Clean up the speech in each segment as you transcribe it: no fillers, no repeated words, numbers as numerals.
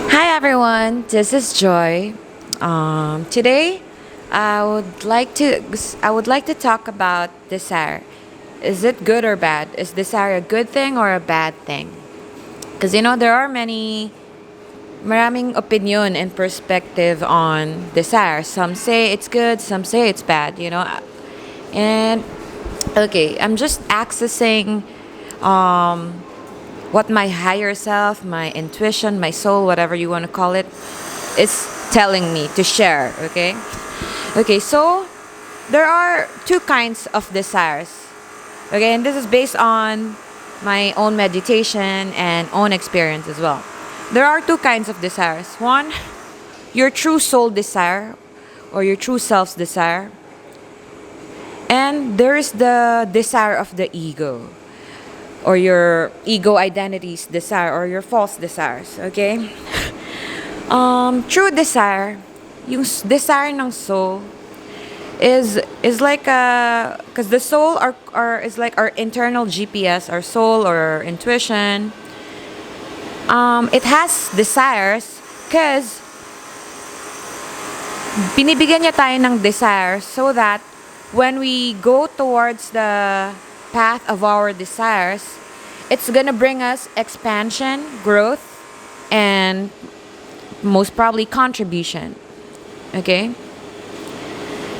Hi everyone, this is Joy. Today, I would like to talk about desire. Is it good or bad? Is desire a good thing or a bad thing? Because there are maraming opinion and perspective on desire. Some say it's good, some say it's bad. And okay, I'm just accessing what my higher self, my intuition, my soul, whatever you want to call it, is telling me to share. Okay, so there are two kinds of desires. Okay, and this is based on my own meditation and own experience as well. There are two kinds of desires. One, your true soul desire or your true self's desire, and there is the desire of the ego or your ego identity's desire or your false desires. Okay, true desire, yung desire ng soul is like because the soul are is like our internal GPS, our soul or our intuition. It has desires because binibigyan niya tayo ng desire so that when we go towards the path of our desires, it's gonna bring us expansion, growth, and most probably contribution. Okay,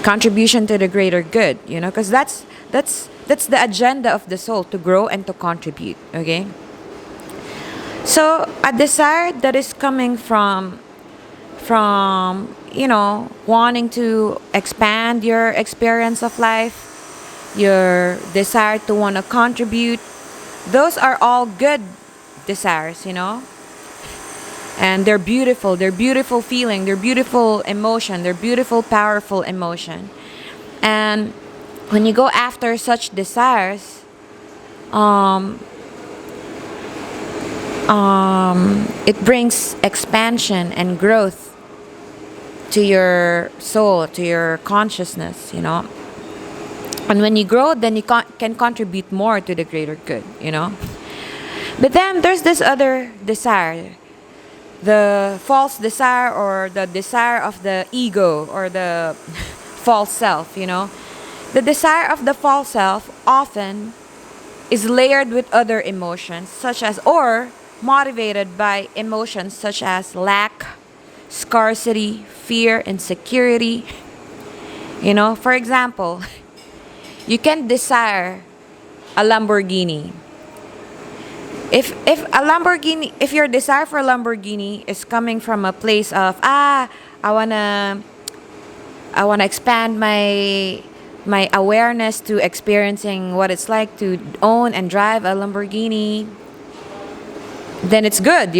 contribution to the greater good. Because that's the agenda of the soul, to grow and to contribute. Okay, so a desire that is coming from wanting to expand your experience of life, your desire to want to contribute, those are all good desires. And they're beautiful feeling, they're beautiful emotion, they're beautiful powerful emotion. And when you go after such desires, it brings expansion and growth to your soul, to your consciousness. And when you grow, then you can contribute more to the greater good. But then there's this other desire, the false desire or the desire of the ego or the false self. The desire of the false self often is layered with other emotions, such as, or motivated by emotions such as lack, scarcity, fear, insecurity. For example, you can desire a Lamborghini. If your desire for a Lamborghini is coming from a place of I wanna expand my awareness to experiencing what it's like to own and drive a Lamborghini, then it's good.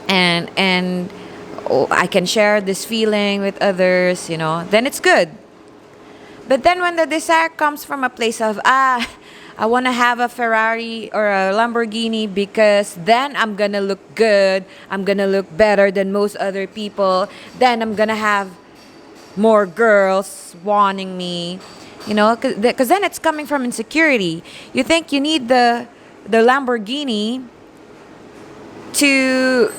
And I can share this feeling with others, then it's good. But then when the desire comes from a place of I want to have a Ferrari or a Lamborghini because then I'm going to look good, I'm going to look better than most other people, then I'm going to have more girls wanting me, because then it's coming from insecurity. You think you need the Lamborghini to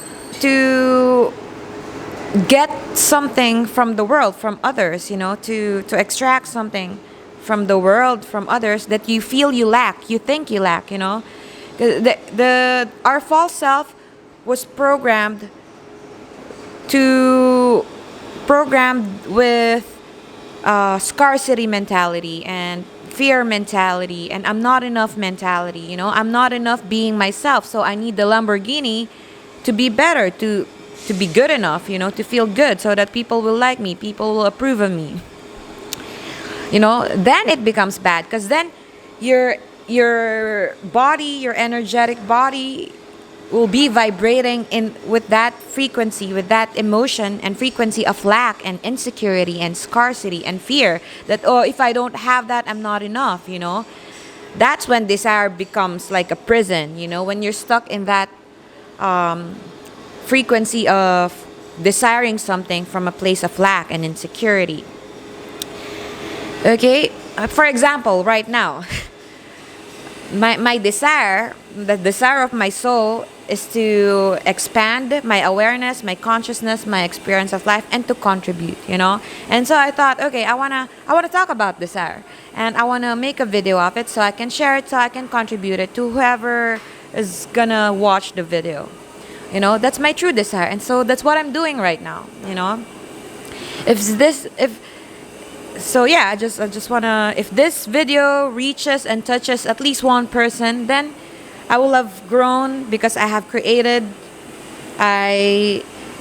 get something from the world, from others, to extract something from the world, from others that you feel you lack, you think you lack. Our false self was programmed with scarcity mentality and fear mentality and I'm not enough mentality. I'm not enough being myself, so I need the Lamborghini to be better, to be good enough, to feel good so that people will like me, people will approve of me. Then it becomes bad because then your body, your energetic body will be vibrating in with that frequency, with that emotion and frequency of lack and insecurity and scarcity and fear that, oh, if I don't have that, I'm not enough. That's when desire becomes like a prison, when you're stuck in that frequency of desiring something from a place of lack and insecurity. Okay, for example, right now, my desire, the desire of my soul is to expand my awareness, my consciousness, my experience of life, and to contribute, you know. And so I thought, okay, I wanna talk about desire, and I wanna make a video of it so I can share it, so I can contribute it to whoever is gonna watch the video. You know, that's my true desire, and so that's what I'm doing right now. You know, if so yeah, I just wanna, if this video reaches and touches at least one person, then I will have grown because I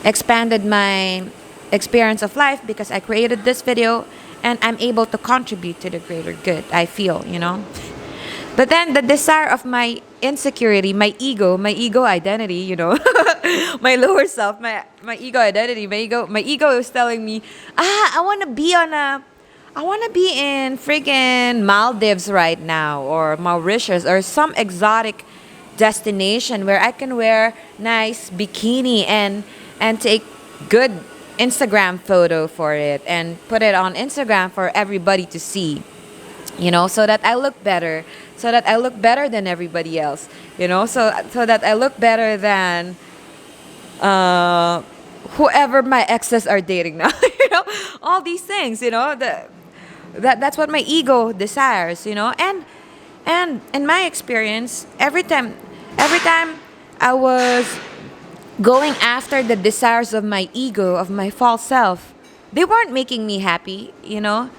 expanded my experience of life because I created this video, and I'm able to contribute to the greater good, I feel, you know. But then the desire of my insecurity, my ego identity, you know, my lower self, my ego identity, my ego is telling me, I want to be in freaking Maldives right now, or Mauritius, or some exotic destination where I can wear nice bikini and take good Instagram photo for it and put it on Instagram for everybody to see, you know, so that I look better, so that I look better than everybody else, you know, so that I look better than whoever my exes are dating now, you know, all these things, you know, that's what my ego desires, you know. And in my experience, every time I was going after the desires of my ego, of my false self, they weren't making me happy, you know.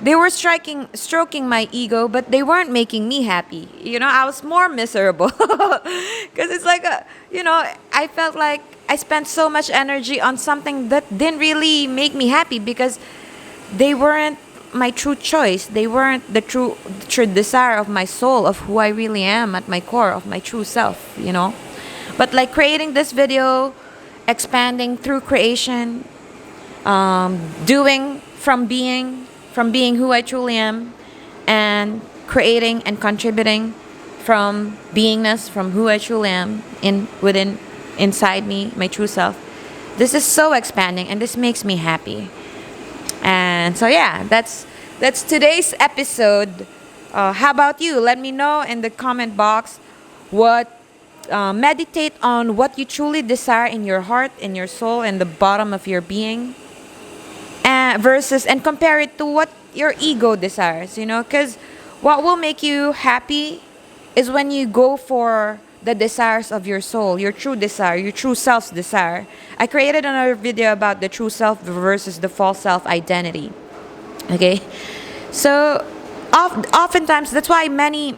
They were stroking my ego, but they weren't making me happy. You know, I was more miserable because it's like you know, I felt like I spent so much energy on something that didn't really make me happy because they weren't my true choice. They weren't the true desire of my soul, of who I really am at my core, of my true self, you know. But like creating this video, expanding through creation, doing from being who I truly am, and creating and contributing from beingness, from who I truly am inside me, my true self. This is so expanding, and this makes me happy. And so yeah, that's today's episode. How about you? Let me know in the comment box what meditate on what you truly desire in your heart, in your soul, in the bottom of your being, and compare it to what your ego desires, you know, because what will make you happy is when you go for the desires of your soul, your true desire, your true self's desire. I created another video about the true self versus the false self identity. Okay, so oftentimes that's why many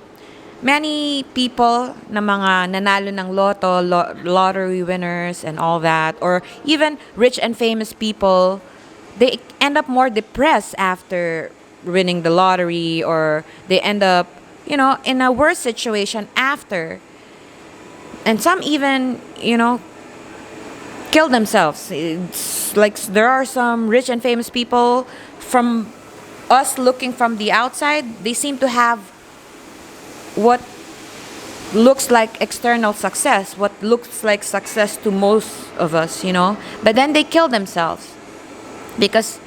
people na mga nanalo ng lottery winners and all that, or even rich and famous people, they end up more depressed after winning the lottery, or they end up, you know, in a worse situation after. And some even, you know, kill themselves. It's like there are some rich and famous people, from us looking from the outside, they seem to have what looks like external success, what looks like success to most of us, you know, but then they kill themselves because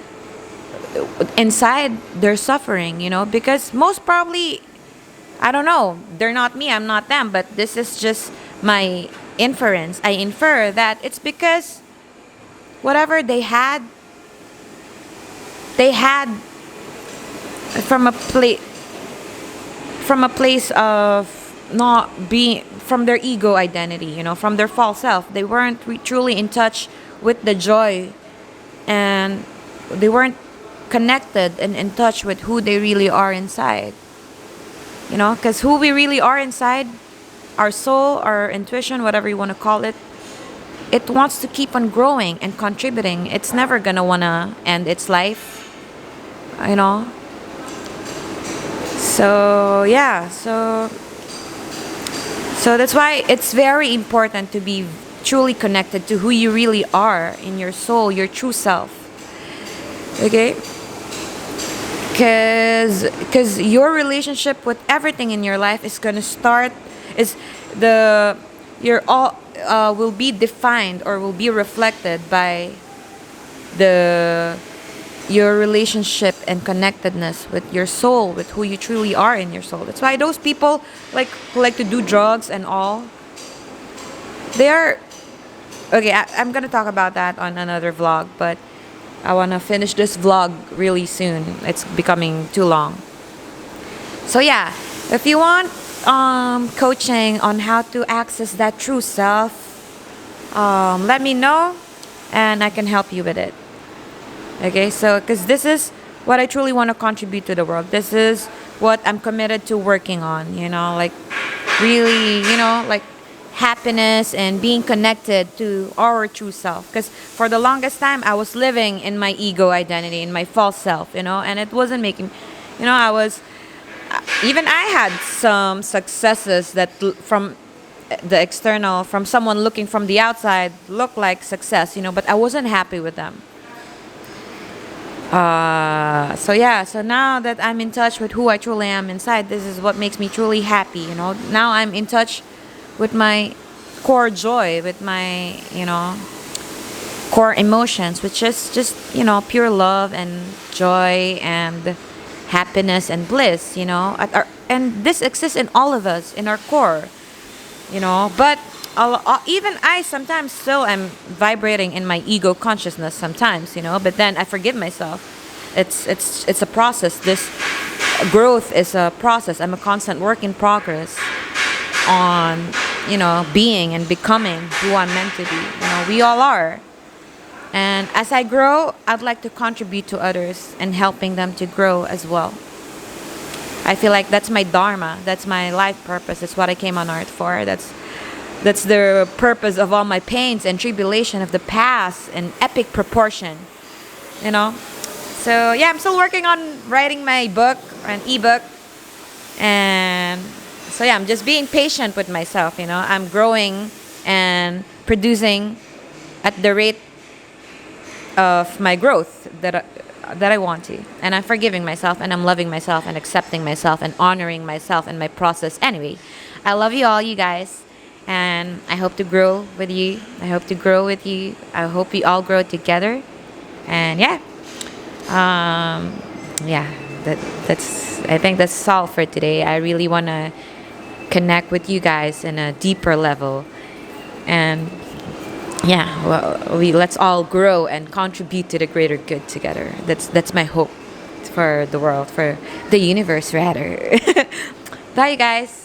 inside they're suffering, you know, because most probably, I don't know, they're not me, I'm not them, but this is just my inference. I infer that it's because whatever they had from a place of not being, from their ego identity, you know, from their false self. They weren't truly in touch with the joy, and they weren't connected and in touch with who they really are inside, you know, because who we really are inside, our soul, our intuition, whatever you want to call it, it wants to keep on growing and contributing. It's never gonna wanna end its life, you know. So yeah, so that's why it's very important to be truly connected to who you really are in your soul, your true self. Okay, because your relationship with everything in your life is gonna start, is the your all will be defined or will be reflected by your relationship and connectedness with your soul, with who you truly are in your soul. That's why those people like who like to do drugs and all, They are okay. I'm gonna talk about that on another vlog, but I wanna finish this vlog really soon. It's becoming too long. So yeah, if you want coaching on how to access that true self, let me know, and I can help you with it. Okay, so because this is what I truly want to contribute to the world. This is what I'm committed to working on. Like really, like happiness and being connected to our true self. Because for the longest time, I was living in my ego identity, in my false self, and it wasn't making, I was, even I had some successes that from the external, from someone looking from the outside, looked like success, but I wasn't happy with them. So yeah, so now that I'm in touch with who I truly am inside, this is what makes me truly happy. Now I'm in touch with my core joy, with my core emotions, which is just pure love and joy and happiness and bliss. And this exists in all of us, in our core. But even I sometimes still am vibrating in my ego consciousness sometimes, but then I forgive myself. It's a process. This growth is a process. I'm a constant work in progress on being and becoming who I'm meant to be. We all are. And as I grow, I'd like to contribute to others and helping them to grow as well. I feel like that's my dharma. That's my life purpose. That's what I came on earth for. That's the purpose of all my pains and tribulation of the past in epic proportion. So yeah, I'm still working on writing my book, an ebook. And so yeah, I'm just being patient with myself. I'm growing and producing at the rate of my growth that I want to. And I'm forgiving myself, and I'm loving myself and accepting myself and honoring myself and my process. Anyway, I love you all, you guys. And I hope to grow with you. I hope to grow with you. I hope we all grow together. And yeah. Yeah, that's I think that's all for today. I really want to connect with you guys in a deeper level. And yeah, well, let's all grow and contribute to the greater good together. That's my hope for the world, for the universe rather. Bye, you guys.